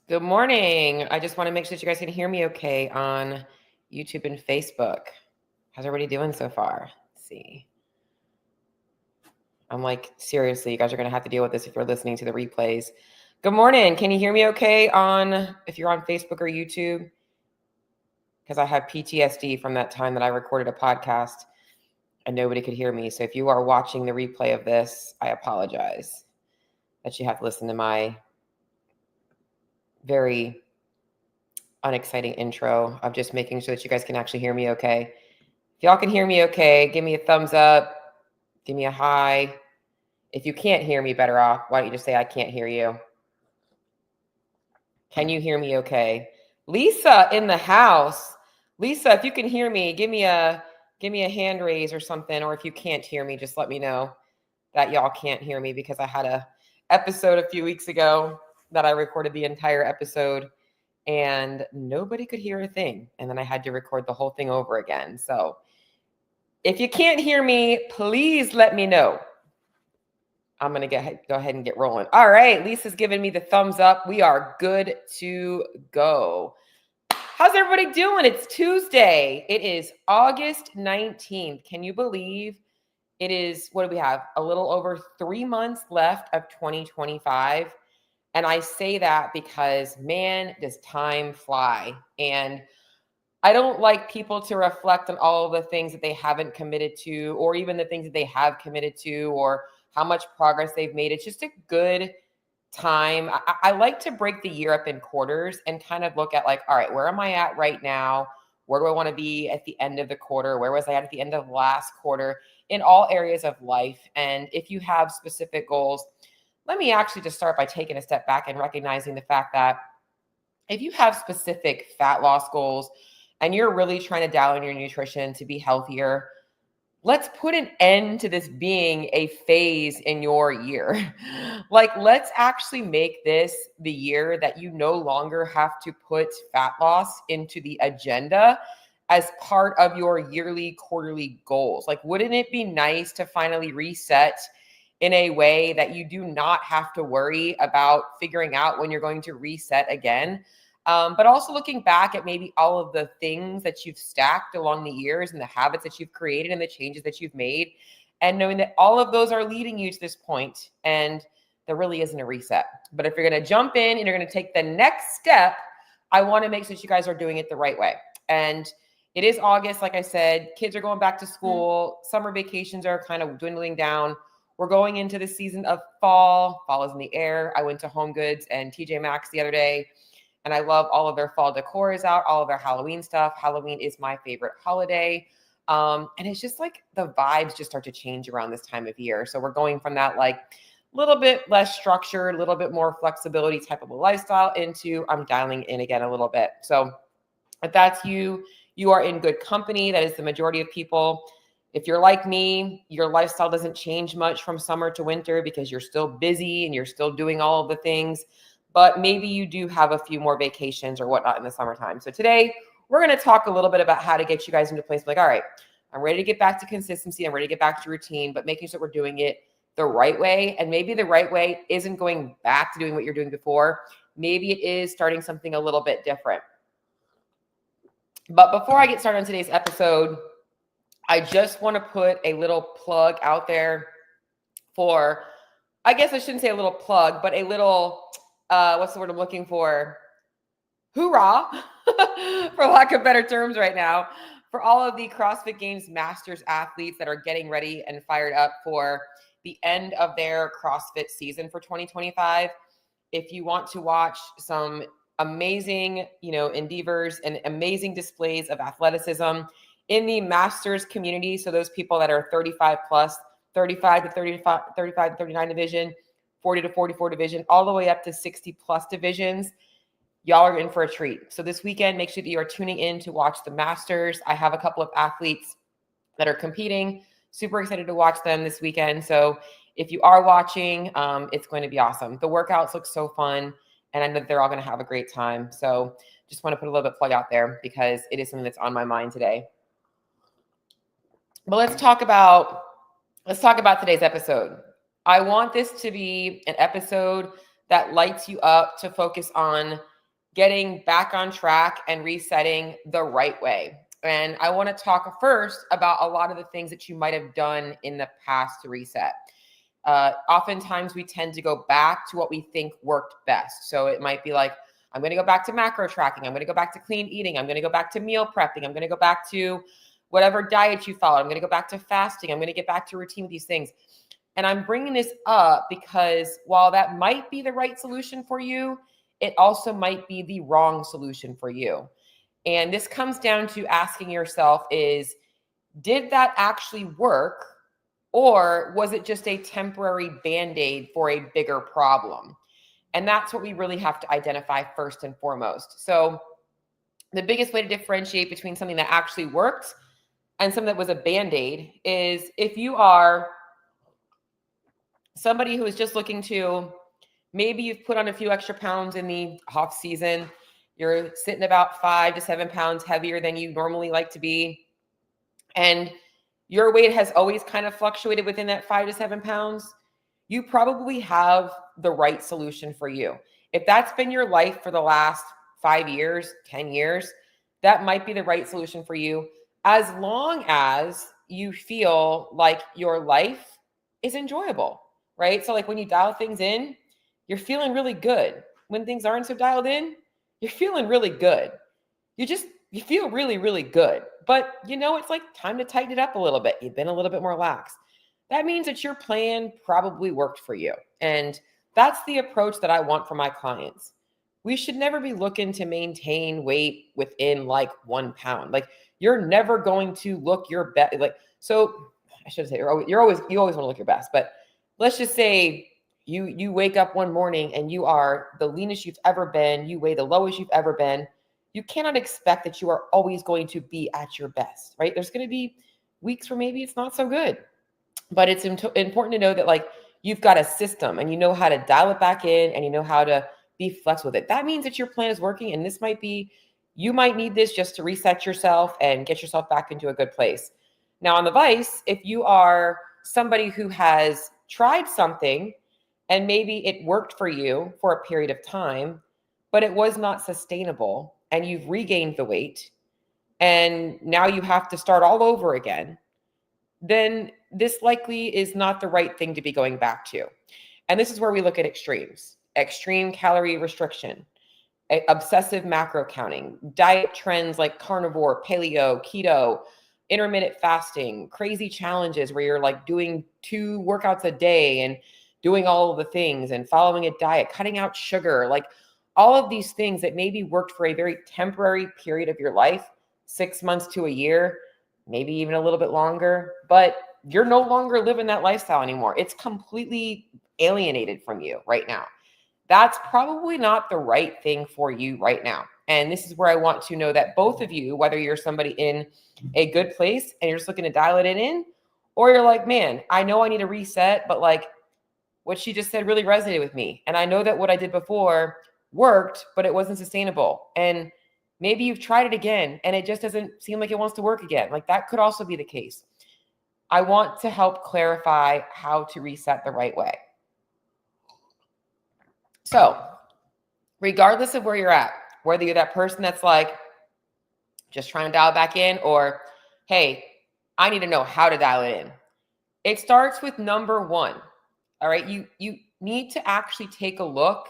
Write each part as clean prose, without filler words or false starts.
Good morning. I just want to make sure that you guys can hear me okay on YouTube and Facebook. How's everybody doing so far? Let's see. I'm like, seriously, you guys are going to have to deal with this if you're listening to the replays. Good morning. Can you hear me okay if you're on Facebook or YouTube? Because I have PTSD from that time that I recorded a podcast and nobody could hear me. So if you are watching the replay of this, I apologize that you have to listen to my very unexciting intro of just making sure that you guys can actually hear me okay. If y'all can hear me okay, give me a thumbs up, give me a hi. If you can't hear me, better off, why don't you just say I can't hear you? Can you hear me okay? Lisa in the house. Lisa, if you can hear me, give me a hand raise or something. Or if you can't hear me, just let me know that y'all can't hear me, because I had a episode a few weeks ago that I recorded the entire episode and nobody could hear a thing. And then I had to record the whole thing over again. So if you can't hear me, please let me know. I'm going to go ahead and get rolling. All right. Lisa's giving me the thumbs up. We are good to go. How's everybody doing? It's Tuesday. It is August 19th. Can you believe it is, what do we have? A little over 3 months left of 2025. And I say that because, man, does time fly. And I don't like people to reflect on all of the things that they haven't committed to, or even the things that they have committed to, or how much progress they've made. It's just a good time. I like to break the year up in quarters and kind of look at like, all right, where am I at right now? Where do I want to be at the end of the quarter? Where was I at the end of last quarter, in all areas of life? And if you have specific goals, let me actually just start by taking a step back and recognizing the fact that if you have specific fat loss goals and you're really trying to dial in your nutrition to be healthier, let's put an end to this being a phase in your year. Like, let's actually make this the year that you no longer have to put fat loss into the agenda as part of your yearly, quarterly goals. Like, wouldn't it be nice to finally reset in a way that you do not have to worry about figuring out when you're going to reset again? But also looking back at maybe all of the things that you've stacked along the years and the habits that you've created and the changes that you've made, and knowing that all of those are leading you to this point, and there really isn't a reset. But if you're going to jump in and you're going to take the next step, I want to make sure that you guys are doing it the right way. And it is August, like I said, kids are going back to school. Summer vacations are kind of dwindling down. We're going into the season of fall. Fall is in the air. I went to Home Goods and TJ Maxx the other day, and I love all of their fall decor is out, all of their Halloween stuff. Halloween is my favorite holiday. And it's just like the vibes just start to change around this time of year. So we're going from that like little bit less structured, a little bit more flexibility type of a lifestyle into I'm dialing in again a little bit. So if that's you, you are in good company. That is the majority of people. If you're like me, your lifestyle doesn't change much from summer to winter because you're still busy and you're still doing all of the things. But maybe you do have a few more vacations or whatnot in the summertime. So today we're going to talk a little bit about how to get you guys into a place like, all right, I'm ready to get back to consistency. I'm ready to get back to routine, but making sure we're doing it the right way. And maybe the right way isn't going back to doing what you're doing before. Maybe it is starting something a little bit different. But before I get started on today's episode, I just want to put a little plug out there for, I guess I shouldn't say a little plug, but a little, what's the word I'm looking for? Hoorah, for lack of better terms right now, for all of the CrossFit Games Masters athletes that are getting ready and fired up for the end of their CrossFit season for 2025. If you want to watch some amazing, endeavors and amazing displays of athleticism in the Masters community, so those people that are 35 plus, 35 to 35, 35 to 39 division, 40 to 44 division, all the way up to 60 plus divisions, y'all are in for a treat. So this weekend, make sure that you are tuning in to watch the Masters. I have a couple of athletes that are competing. Super excited to watch them this weekend. So if you are watching, it's going to be awesome. The workouts look so fun, and I know that they're all going to have a great time. So just want to put a little bit plug out there because it is something that's on my mind today. But let's talk about today's episode. I want this to be an episode that lights you up to focus on getting back on track and resetting the right way. And I want to talk first about a lot of the things that you might have done in the past to reset. Oftentimes we tend to go back to what we think worked best. So it might be like, I'm going to go back to macro tracking. I'm going to go back to clean eating. I'm going to go back to meal prepping. I'm going to go back to whatever diet you follow. I'm going to go back to fasting. I'm going to get back to routine with these things. And I'm bringing this up because while that might be the right solution for you, it also might be the wrong solution for you. And this comes down to asking yourself is, did that actually work? Or was it just a temporary Band-Aid for a bigger problem? And that's what we really have to identify first and foremost. So the biggest way to differentiate between something that actually worked and something that was a Band-Aid is if you are somebody who is just looking to, maybe you've put on a few extra pounds in the off season, you're sitting about 5 to 7 pounds heavier than you normally like to be, and your weight has always kind of fluctuated within that 5 to 7 pounds, you probably have the right solution for you. If that's been your life for the last 5 years, 10 years, that might be the right solution for you, as long as you feel like your life is enjoyable, right? So like when you dial things in, you're feeling really good. When things aren't so dialed in, you're feeling really good. You feel really, really good. But it's like time to tighten it up a little bit. You've been a little bit more lax. That means that your plan probably worked for you. And that's the approach that I want for my clients. We should never be looking to maintain weight within like 1 pound. Like you're never going to look your best. So I should say you always want to look your best, but let's just say you wake up one morning and you are the leanest you've ever been. You weigh the lowest you've ever been. You cannot expect that you are always going to be at your best, right? There's going to be weeks where maybe it's not so good, but it's important to know that like you've got a system and you know how to dial it back in and you know how to be flexible with it. That means that your plan is working, and you might need this just to reset yourself and get yourself back into a good place. Now on the vice, if you are somebody who has tried something and maybe it worked for you for a period of time, but it was not sustainable and you've regained the weight and now you have to start all over again, then this likely is not the right thing to be going back to. And this is where we look at extremes: extreme calorie restriction, obsessive macro counting, diet trends like carnivore, paleo, keto, intermittent fasting, crazy challenges where you're like doing 2 workouts a day and doing all of the things and following a diet, cutting out sugar, like all of these things that maybe worked for a very temporary period of your life, 6 months to a year, maybe even a little bit longer, but you're no longer living that lifestyle anymore. It's completely alienated from you right now. That's probably not the right thing for you right now. And this is where I want to know that both of you, whether you're somebody in a good place and you're just looking to dial it in, or you're like, man, I know I need a reset, but like what she just said really resonated with me. And I know that what I did before worked, but it wasn't sustainable. And maybe you've tried it again and it just doesn't seem like it wants to work again. Like that could also be the case. I want to help clarify how to reset the right way. So regardless of where you're at, whether you're that person that's like just trying to dial back in, or, hey, I need to know how to dial it in. It starts with number 1. All right. You need to actually take a look,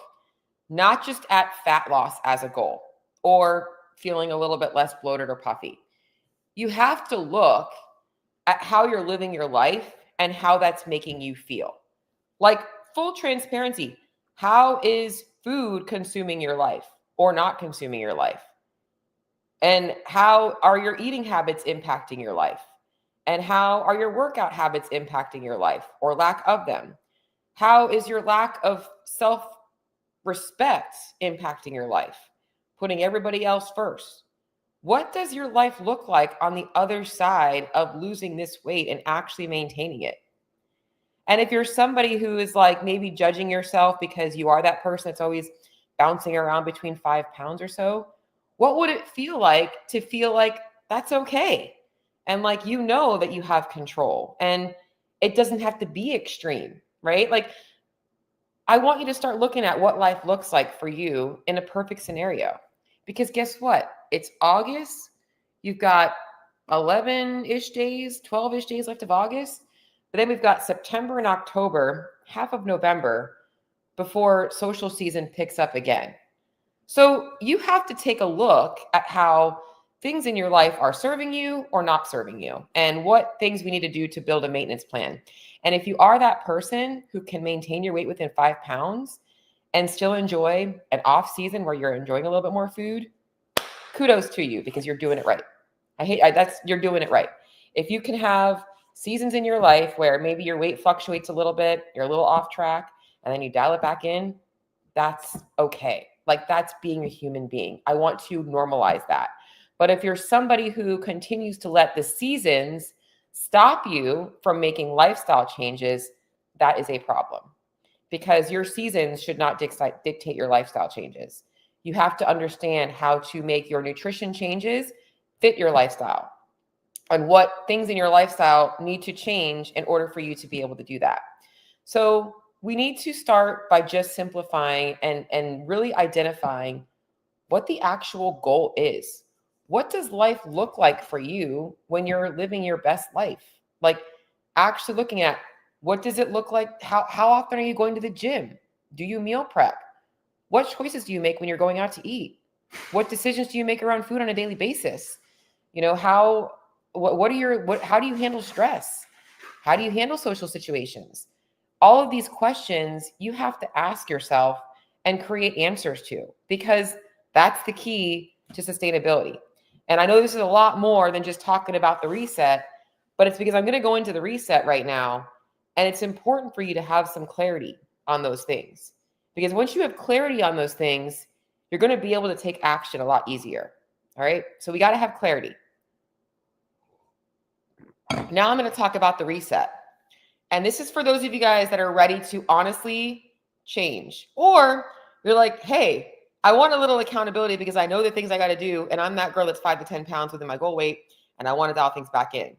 not just at fat loss as a goal or feeling a little bit less bloated or puffy. You have to look at how you're living your life and how that's making you feel. Like full transparency. How is food consuming your life or not consuming your life? And how are your eating habits impacting your life? And how are your workout habits impacting your life or lack of them? How is your lack of self-respect impacting your life? Putting everybody else first. What does your life look like on the other side of losing this weight and actually maintaining it? And if you're somebody who is like maybe judging yourself because you are that person that's always bouncing around between 5 pounds or so, what would it feel like to feel like that's okay? And like, you know that you have control and it doesn't have to be extreme, right? Like I want you to start looking at what life looks like for you in a perfect scenario. Because guess what? It's August. You've got 11-ish days, 12-ish days left of August. But then we've got September and October, half of November, before social season picks up again. So you have to take a look at how things in your life are serving you or not serving you, and what things we need to do to build a maintenance plan. And if you are that person who can maintain your weight within 5 pounds and still enjoy an off season where you're enjoying a little bit more food, kudos to you, because you're doing it right. You're doing it right. If you can have seasons in your life where maybe your weight fluctuates a little bit, you're a little off track, and then you dial it back in, that's okay. Like, that's being a human being. I want to normalize that. But if you're somebody who continues to let the seasons stop you from making lifestyle changes, that is a problem, because your seasons should not dictate your lifestyle changes. You have to understand how to make your nutrition changes fit your lifestyle, and what things in your lifestyle need to change in order for you to be able to do that. So we need to start by just simplifying and really identifying what the actual goal is. What does life look like for you when you're living your best life? Like, actually looking at, what does it look like? How often are you going to the gym? Do you meal prep? What choices do you make when you're going out to eat? What decisions do you make around food on a daily basis? You know, how do you handle stress? How do you handle social situations? All of these questions you have to ask yourself and create answers to, because that's the key to sustainability. And I know this is a lot more than just talking about the reset, but it's because I'm going to go into the reset right now. And it's important for you to have some clarity on those things, because once you have clarity on those things, you're going to be able to take action a lot easier. All right. So we got to have clarity. Now I'm going to talk about the reset. And this is for those of you guys that are ready to honestly change, or you're like, hey, I want a little accountability because I know the things I got to do, and I'm that girl that's 5 to 10 pounds within my goal weight, and I want to dial things back in.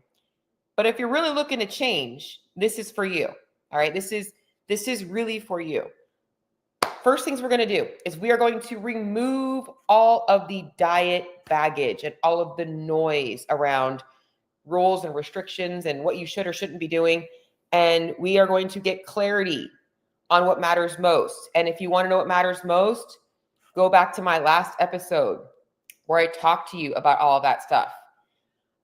But if you're really looking to change, this is for you. All right. This is really for you. First things we're going to do is we are going to remove all of the diet baggage and all of the noise around rules and restrictions and what you should or shouldn't be doing. And we are going to get clarity on what matters most. And if you want to know what matters most, go back to my last episode where I talked to you about all of that stuff.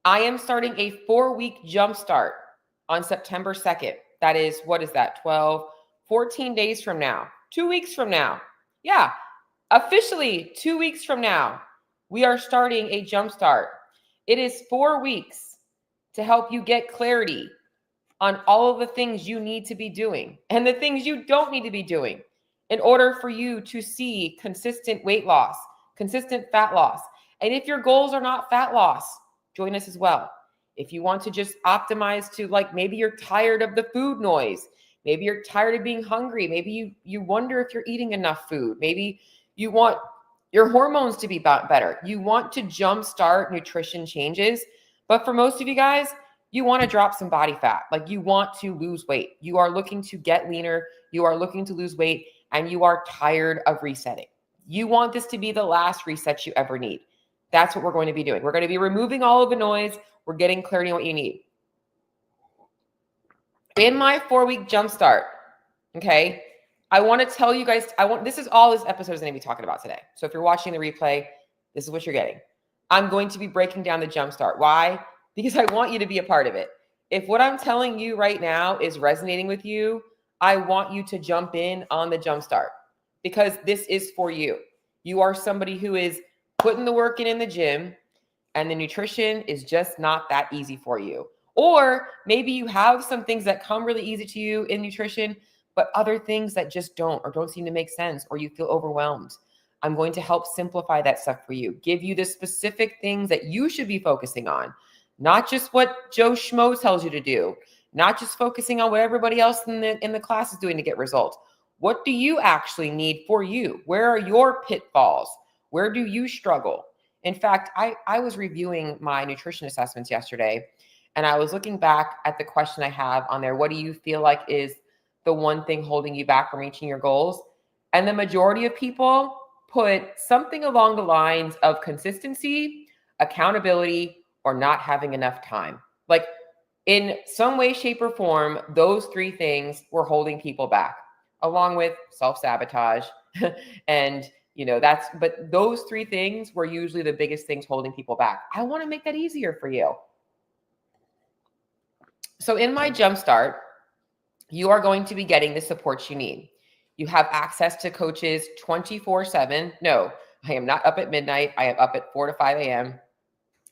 I am starting a 4-week Jumpstart on September 2nd. That is, what is that? 14 days from now, 2 weeks from now. Yeah, officially 2 weeks from now, we are starting a Jumpstart. It is 4 weeks to help you get clarity on all of the things you need to be doing and the things you don't need to be doing in order for you to see consistent weight loss, consistent fat loss. And if your goals are not fat loss, join us as well. If you want to just optimize to, like, maybe you're tired of the food noise, maybe you're tired of being hungry, maybe you wonder if you're eating enough food, maybe you want your hormones to be better, you want to jumpstart nutrition changes. But for most of you guys, you want to drop some body fat. Like, you want to lose weight. You are looking to get leaner. You are looking to lose weight, and you are tired of resetting. You want this to be the last reset you ever need. That's what we're going to be doing. We're going to be removing all of the noise. We're getting clarity on what you need. In my 4-week Jumpstart, okay, I want to tell you guys, this is all this episode is going to be talking about today. So if you're watching the replay, this is what you're getting. I'm going to be breaking down the Jumpstart. Why? Because I want you to be a part of it. If what I'm telling you right now is resonating with you, I want you to jump in on the Jumpstart, because this is for you. You are somebody who is putting the work in the gym, and the nutrition is just not that easy for you. Or maybe you have some things that come really easy to you in nutrition, but other things that just don't, or don't seem to make sense, or you feel overwhelmed. I'm going to help simplify that stuff for you, give you the specific things that you should be focusing on. Not just what Joe Schmo tells you to do, not just focusing on what everybody else in the class is doing to get results. What do you actually need for you? Where are your pitfalls? Where do you struggle? In fact, I was reviewing my nutrition assessments yesterday, and I was looking back at the question I have on there. What do you feel like is the one thing holding you back from reaching your goals. And the majority of people put something along the lines of consistency, accountability, or not having enough time. Like in some way, shape, or form, those three things were holding people back, along with self-sabotage. And but those three things were usually the biggest things holding people back. I want to make that easier for you. So in my Jumpstart, you are going to be getting the support you need. You have access to coaches 24/7. No, I am not up at midnight. I am up at 4 to 5 a.m.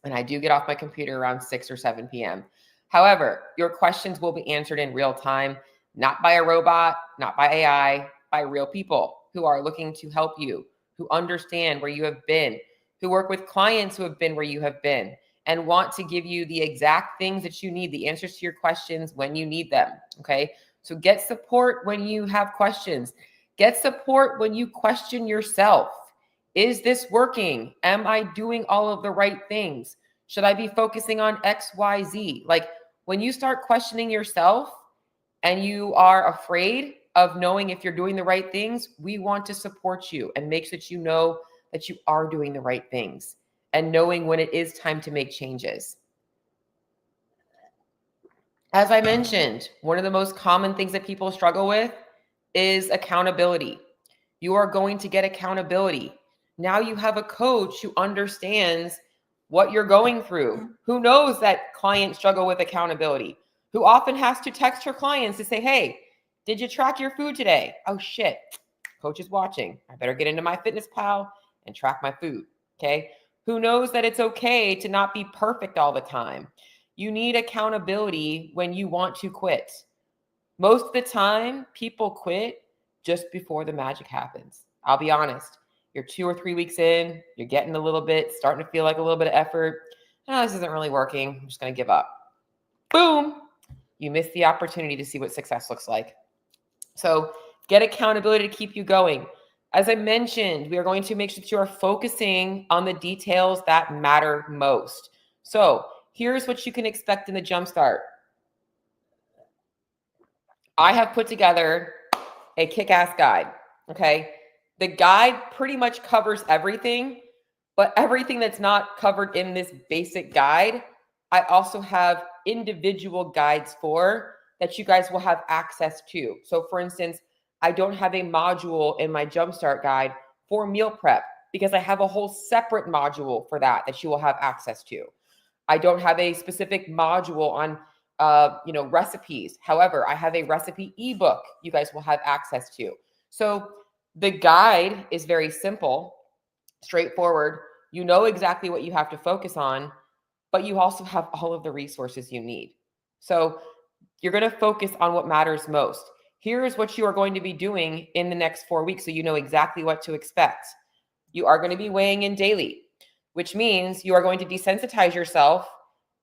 And I do get off my computer around 6 or 7 p.m. However, your questions will be answered in real time, not by a robot, not by AI, by real people who are looking to help you, who understand where you have been, who work with clients who have been where you have been, and want to give you the exact things that you need, the answers to your questions when you need them, okay? So get support when you have questions. Get support when you question yourself. Is this working? Am I doing all of the right things? Should I be focusing on X, Y, Z? Like when you start questioning yourself and you are afraid of knowing if you're doing the right things, we want to support you and make sure that you know that you are doing the right things and knowing when it is time to make changes. As I mentioned, one of the most common things that people struggle with is accountability. You are going to get accountability. Now you have a coach who understands what you're going through, who knows that clients struggle with accountability, who often has to text her clients to say, hey, did you track your food today? Oh shit, coach is watching. I better get into my Fitness Pal and track my food, okay? Who knows that it's okay to not be perfect all the time. You need accountability when you want to quit. Most of the time, people quit just before the magic happens. I'll be honest. You're 2 or 3 weeks in, you're getting a little bit, starting to feel like a little bit of effort. Oh, this isn't really working. I'm just going to give up. Boom. You missed the opportunity to see what success looks like. So get accountability to keep you going. As I mentioned, we are going to make sure that you are focusing on the details that matter most. So here's what you can expect in the Jumpstart. I have put together a kick-ass guide, okay? The guide pretty much covers everything, but everything that's not covered in this basic guide, I also have individual guides for that you guys will have access to. So for instance, I don't have a module in my Jumpstart guide for meal prep because I have a whole separate module for that you will have access to. I don't have a specific module on recipes. However, I have a recipe ebook you guys will have access to. So the guide is very simple, straightforward. You know exactly what you have to focus on, but you also have all of the resources you need. So you're going to focus on what matters most. Here's what you are going to be doing in the next 4 weeks so you know exactly what to expect. You are going to be weighing in daily, which means you are going to desensitize yourself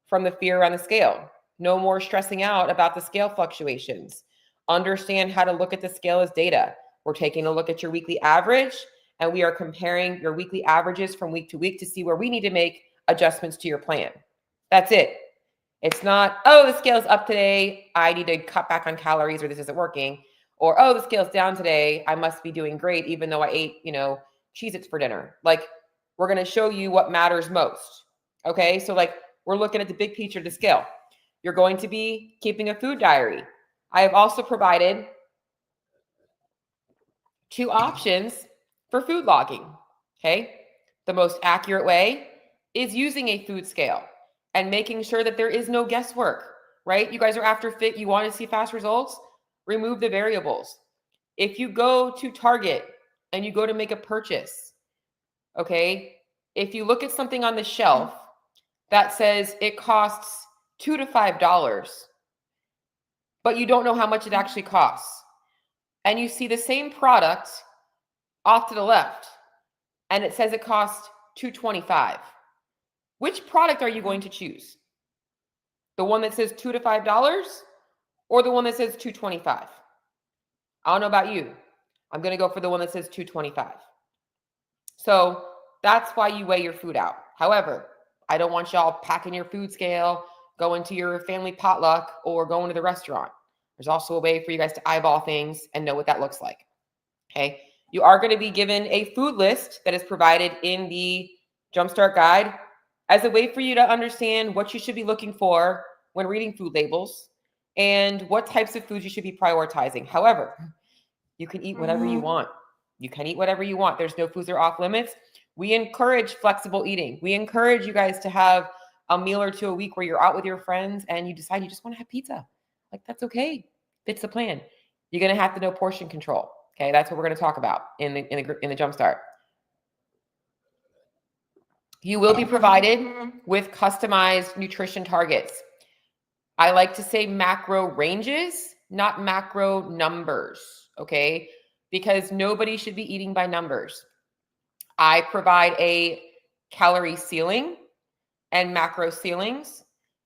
from the fear on the scale. No more stressing out about the scale fluctuations. Understand how to look at the scale as data. We're taking a look at your weekly average, and we are comparing your weekly averages from week to week to see where we need to make adjustments to your plan. That's it. It's not, oh, the scale's up today, I need to cut back on calories or this isn't working. Or, oh, the scale's down today, I must be doing great even though I ate, Cheez-Its for dinner. Like, we're going to show you what matters most. Okay? So like, we're looking at the big picture of the scale. You're going to be keeping a food diary. I have also provided 2 options for food logging. Okay? The most accurate way is using a food scale and making sure that there is no guesswork, right? You guys are after fit, you want to see fast results, remove the variables. If you go to Target and you go to make a purchase, okay, if you look at something on the shelf that says it costs $2 to $5, but you don't know how much it actually costs, and you see the same product off to the left, and it says it costs $2.25, which product are you going to choose? The one that says $2 to $5 or the one that says $2.25? I don't know about you. I'm going to go for the one that says $2.25. So that's why you weigh your food out. However, I don't want y'all packing your food scale, going to your family potluck, or going to the restaurant. There's also a way for you guys to eyeball things and know what that looks like. Okay. You are going to be given a food list that is provided in the Jumpstart guide as a way for you to understand what you should be looking for when reading food labels and what types of foods you should be prioritizing. However, you can eat whatever you want. You can eat whatever you want. There's no foods that are off limits. We encourage flexible eating. We encourage you guys to have a meal or two a week where you're out with your friends and you decide you just want to have pizza. Like, that's okay. Fits the plan. You're going to have to know portion control. Okay, that's what we're going to talk about in the Jumpstart. You will be provided with customized nutrition targets. I like to say macro ranges, not macro numbers, okay? Because nobody should be eating by numbers. I provide a calorie ceiling and macro ceilings,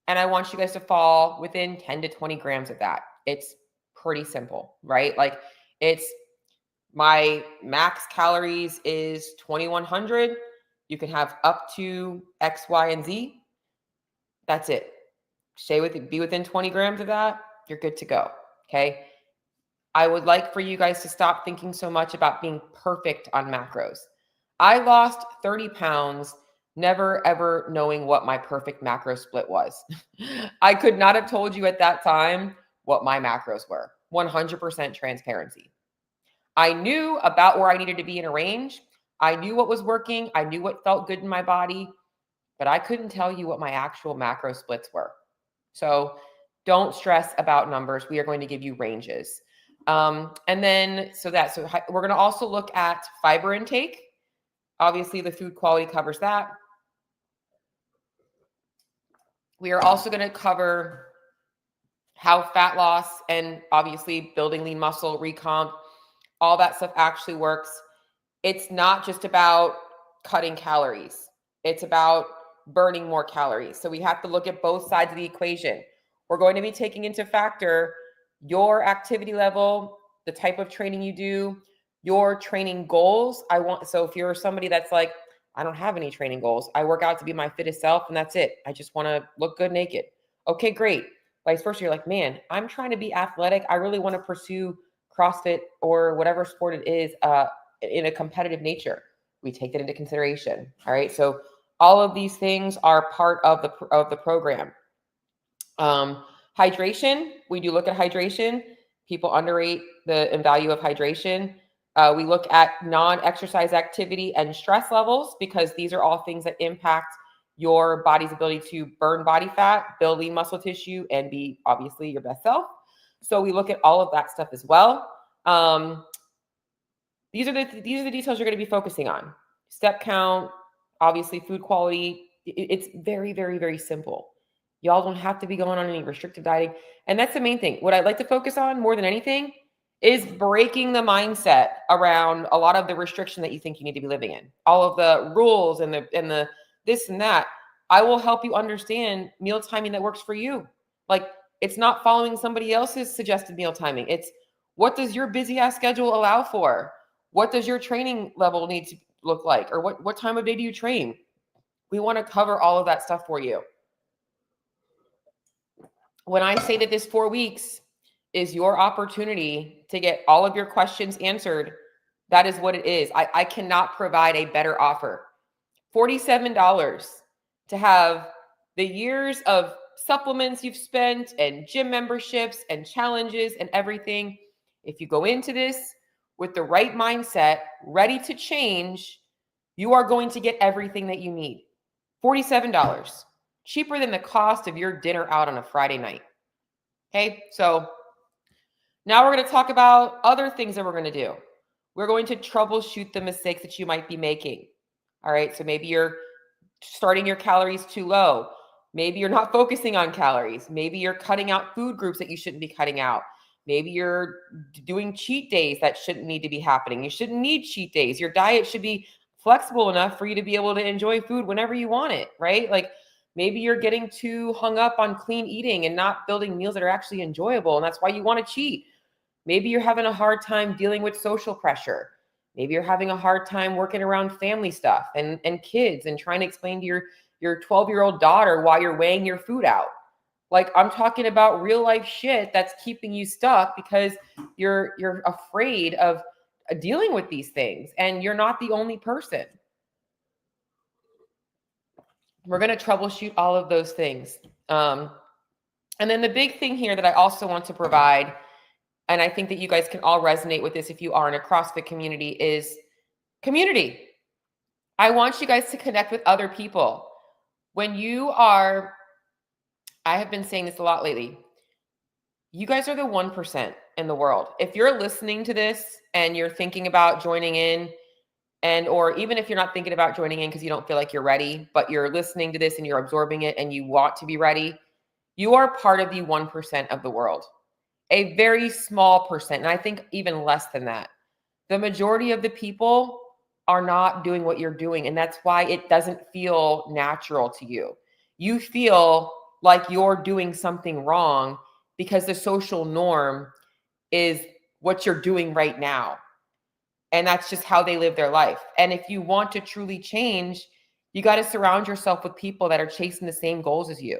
and I want you guys to fall within 10 to 20 grams of that. It's pretty simple, right? Like, it's my max calories is 2,100. You can have up to X, Y, and Z. That's it. Be within 20 grams of that. You're good to go. Okay. I would like for you guys to stop thinking so much about being perfect on macros. I lost 30 pounds, never ever knowing what my perfect macro split was. I could not have told you at that time what my macros were. 100% transparency. I knew about where I needed to be in a range. I knew what was working. I knew what felt good in my body, but I couldn't tell you what my actual macro splits were. So don't stress about numbers. We are going to give you ranges. We're going to also look at fiber intake. Obviously, the food quality covers that. We are also going to cover how fat loss and obviously building lean muscle, recomp, all that stuff actually works. It's not just about cutting calories. It's about burning more calories. So we have to look at both sides of the equation. We're going to be taking into factor your activity level, the type of training you do, your training goals. So if you're somebody that's like, I don't have any training goals. I work out to be my fittest self and that's it. I just want to look good naked. Okay, great. Vice versa, you're like, man, I'm trying to be athletic. I really want to pursue CrossFit or whatever sport it is in a competitive nature. We take that into consideration. All right. So all of these things are part of the program. Hydration, we do look at hydration. People underrate the value of hydration. We look at non-exercise activity and stress levels because these are all things that impact your body's ability to burn body fat, build lean muscle tissue, and be obviously your best self. So we look at all of that stuff as well. These are the details you're going to be focusing on. Step count, obviously food quality. It's very, very, very simple. Y'all don't have to be going on any restrictive dieting. And that's the main thing. What I'd like to focus on more than anything is breaking the mindset around a lot of the restriction that you think you need to be living in. All of the rules and the this and that. I will help you understand meal timing that works for you. Like, it's not following somebody else's suggested meal timing. It's what does your busy ass schedule allow for? What does your training level need to look like? Or what time of day do you train? We want to cover all of that stuff for you. When I say that this 4 weeks is your opportunity to get all of your questions answered, that is what it is. I cannot provide a better offer. $47 to have the years of supplements you've spent and gym memberships and challenges and everything. If you go into this with the right mindset, ready to change, you are going to get everything that you need. $47, cheaper than the cost of your dinner out on a Friday night. Okay, so now we're going to talk about other things that we're going to do. We're going to troubleshoot the mistakes that you might be making. All right, so maybe you're starting your calories too low. Maybe you're not focusing on calories. Maybe you're cutting out food groups that you shouldn't be cutting out. Maybe you're doing cheat days that shouldn't need to be happening. You shouldn't need cheat days. Your diet should be flexible enough for you to be able to enjoy food whenever you want it, right? Like, maybe you're getting too hung up on clean eating and not building meals that are actually enjoyable, and that's why you want to cheat. Maybe you're having a hard time dealing with social pressure. Maybe you're having a hard time working around family stuff and kids and trying to explain to your 12-year-old daughter why you're weighing your food out. Like, I'm talking about real life shit that's keeping you stuck because you're afraid of dealing with these things, and you're not the only person. We're going to troubleshoot all of those things. And then the big thing here that I also want to provide, and I think that you guys can all resonate with this if you are in a CrossFit community, is community. I want you guys to connect with other people. When you are, I have been saying this a lot lately, you guys are the 1% in the world. If you're listening to this and you're thinking about joining in, and or even if you're not thinking about joining in because you don't feel like you're ready, but you're listening to this and you're absorbing it and you want to be ready, you are part of the 1% of the world. A very small percent, and I think even less than that. The majority of the people are not doing what you're doing, and that's why it doesn't feel natural to you. You feel like you're doing something wrong because the social norm is what you're doing right now. And that's just how they live their life. And if you want to truly change, you got to surround yourself with people that are chasing the same goals as you.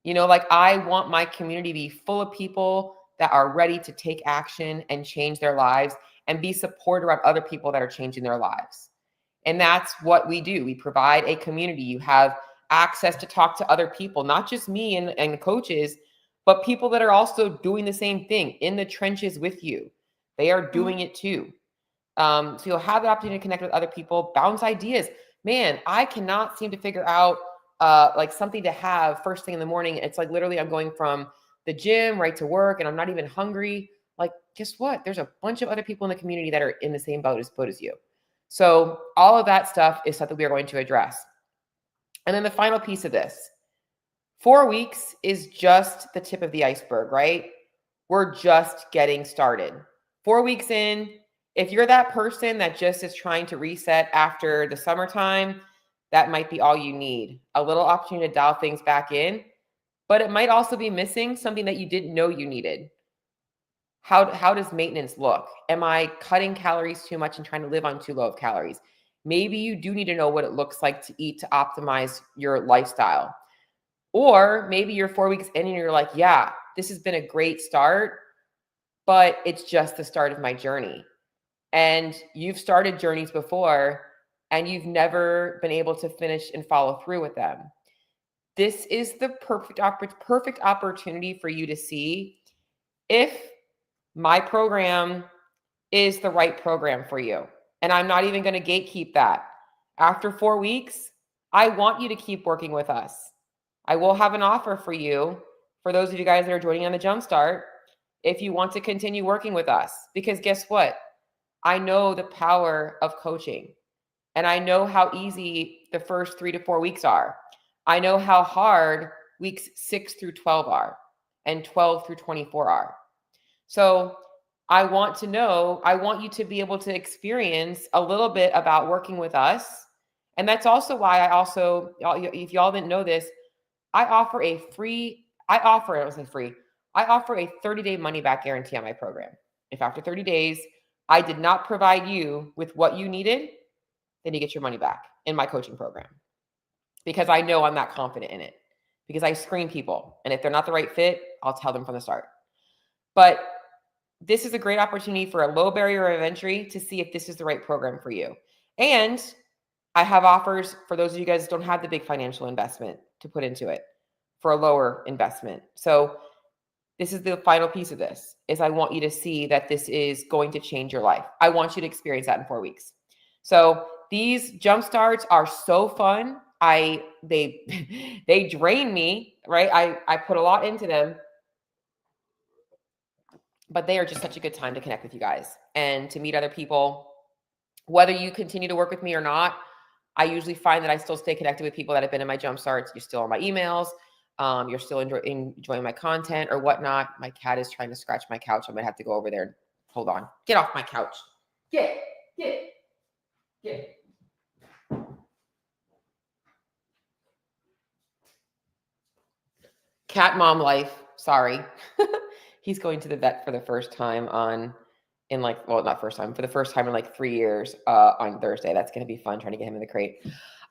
You know, like, I want my community to be full of people that are ready to take action and change their lives and be supported around other people that are changing their lives. And that's what we do. We provide a community. You have access to talk to other people, not just me and coaches, but people that are also doing the same thing in the trenches with you. They are doing it too. So you'll have the opportunity to connect with other people, bounce ideas. Man, I cannot seem to figure out like something to have first thing in the morning. It's like literally I'm going from the gym right to work and I'm not even hungry. Like, guess what? There's a bunch of other people in the community that are in the same boat as you. So all of that stuff is stuff that we are going to address. And then the final piece of this, 4 weeks is just the tip of the iceberg, right? We're just getting started. 4 weeks in, if you're that person that just is trying to reset after the summertime, that might be all you need. A little opportunity to dial things back in, but it might also be missing something that you didn't know you needed. How does maintenance look? Am I cutting calories too much and trying to live on too low of calories? Maybe you do need to know what it looks like to eat to optimize your lifestyle. Or maybe you're 4 weeks in and you're like, yeah, this has been a great start, but it's just the start of my journey. And you've started journeys before and you've never been able to finish and follow through with them. This is the perfect opportunity for you to see if my program is the right program for you. And I'm not even going to gatekeep that. After 4 weeks, I want you to keep working with us. I will have an offer for you, for those of you guys that are joining on the Jumpstart, if you want to continue working with us. Because guess what? I know the power of coaching. And I know how easy the first 3 to 4 weeks are. I know how hard weeks 6 through 12 are and 12 through 24 are. So I want you to be able to experience a little bit about working with us. And that's also why if y'all didn't know this, I offer a 30-day money back guarantee on my program. If after 30 days, I did not provide you with what you needed, then you get your money back in my coaching program. Because I know I'm not confident in it. Because I screen people. And if they're not the right fit, I'll tell them from the start. But this is a great opportunity for a low barrier of entry to see if this is the right program for you. And I have offers for those of you guys who don't have the big financial investment to put into it for a lower investment. So this is the final piece of this, is I want you to see that this is going to change your life. I want you to experience that in 4 weeks. So these jump starts are so fun. They drain me, right? I put a lot into them, but they are just such a good time to connect with you guys and to meet other people. Whether you continue to work with me or not, I usually find that I still stay connected with people that have been in my jump starts. You're still on my emails. You're still enjoying my content or whatnot. My cat is trying to scratch my couch. I might have to go over there and hold on. Get off my couch. Get. Cat mom life. Sorry. He's going to the vet for the first time for the first time in like 3 years on Thursday. That's going to be fun trying to get him in the crate.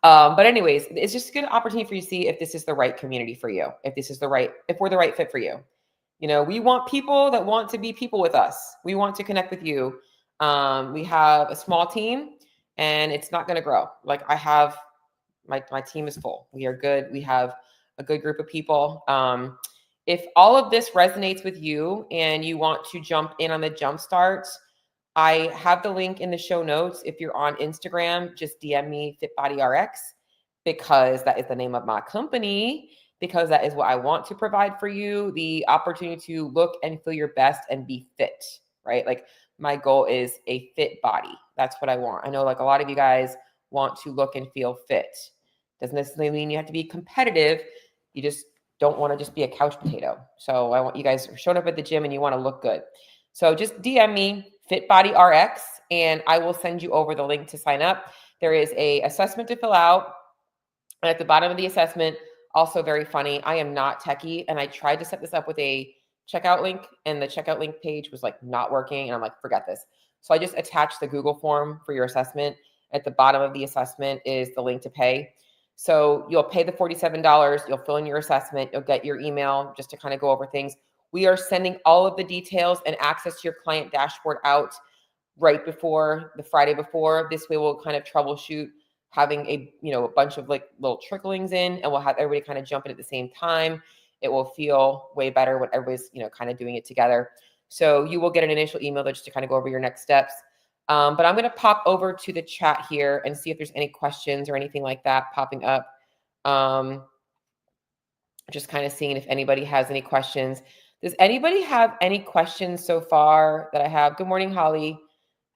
But anyways, it's just a good opportunity for you to see if this is the right community for you, if we're the right fit for you. You know, we want people that want to be people with us. We want to connect with you. We have a small team and it's not going to grow. Like I have, my team is full. We are good. We have a good group of people. If all of this resonates with you and you want to jump in on the Jumpstart, I have the link in the show notes. If you're on Instagram, just DM me FitBodyRX because that is the name of my company, because that is what I want to provide for you, the opportunity to look and feel your best and be fit, right? Like my goal is a fit body. That's what I want. I know like a lot of you guys want to look and feel fit. Doesn't necessarily mean you have to be competitive. You just don't want to just be a couch potato. So I want you guys showing up at the gym and you want to look good. So just DM me FitBodyRX and I will send you over the link to sign up. There is a assessment to fill out. And at the bottom of the assessment, also very funny, I am not techie and I tried to set this up with a checkout link and the checkout link page was like not working. And I'm like, forget this. So I just attached the Google form for your assessment. At the bottom of the assessment is the link to pay. So you'll pay the $47. You'll fill in your assessment. You'll get your email just to kind of go over things. We are sending all of the details and access to your client dashboard out right before the Friday before. This way we'll kind of troubleshoot having a bunch of like little tricklings in, and we'll have everybody kind of jump in at the same time. It will feel way better when everybody's kind of doing it together. So you will get an initial email just to kind of go over your next steps. But I'm going to pop over to the chat here and see if there's any questions or anything like that popping up. Just kind of seeing if anybody has any questions. Does anybody have any questions so far that I have? Good morning, Holly.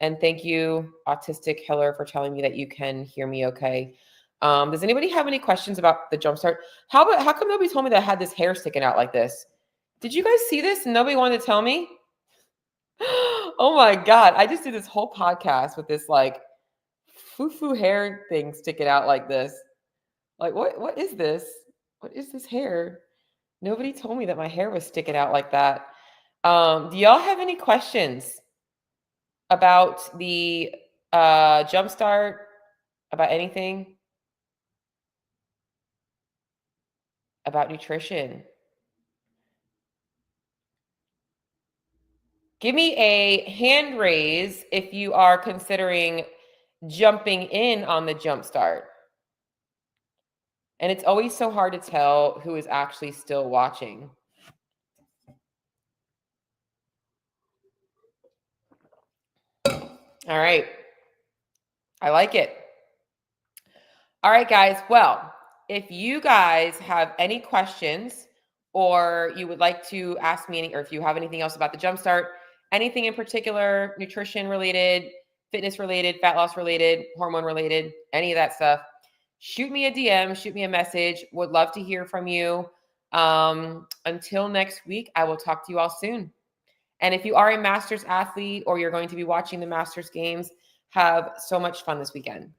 And thank you, Autistic Hiller, for telling me that you can hear me okay. Does anybody have any questions about the Jumpstart? How come nobody told me that I had this hair sticking out like this? Did you guys see this and nobody wanted to tell me? Oh my God. I just did this whole podcast with this like foo-foo hair thing sticking out like this. Like, what is this? What is this hair? Nobody told me that my hair was sticking out like that. Do y'all have any questions about the Jumpstart, about anything? About nutrition? Give me a hand raise if you are considering jumping in on the Jumpstart. And it's always so hard to tell who is actually still watching. All right. I like it. All right, guys. Well, if you guys have any questions or you would like to ask me any, or if you have anything else about the Jumpstart, anything in particular, nutrition related, fitness related, fat loss related, hormone related, any of that stuff, shoot me a DM, shoot me a message. Would love to hear from you. Until next week, I will talk to you all soon. And if you are a Masters athlete or you're going to be watching the Masters games, have so much fun this weekend.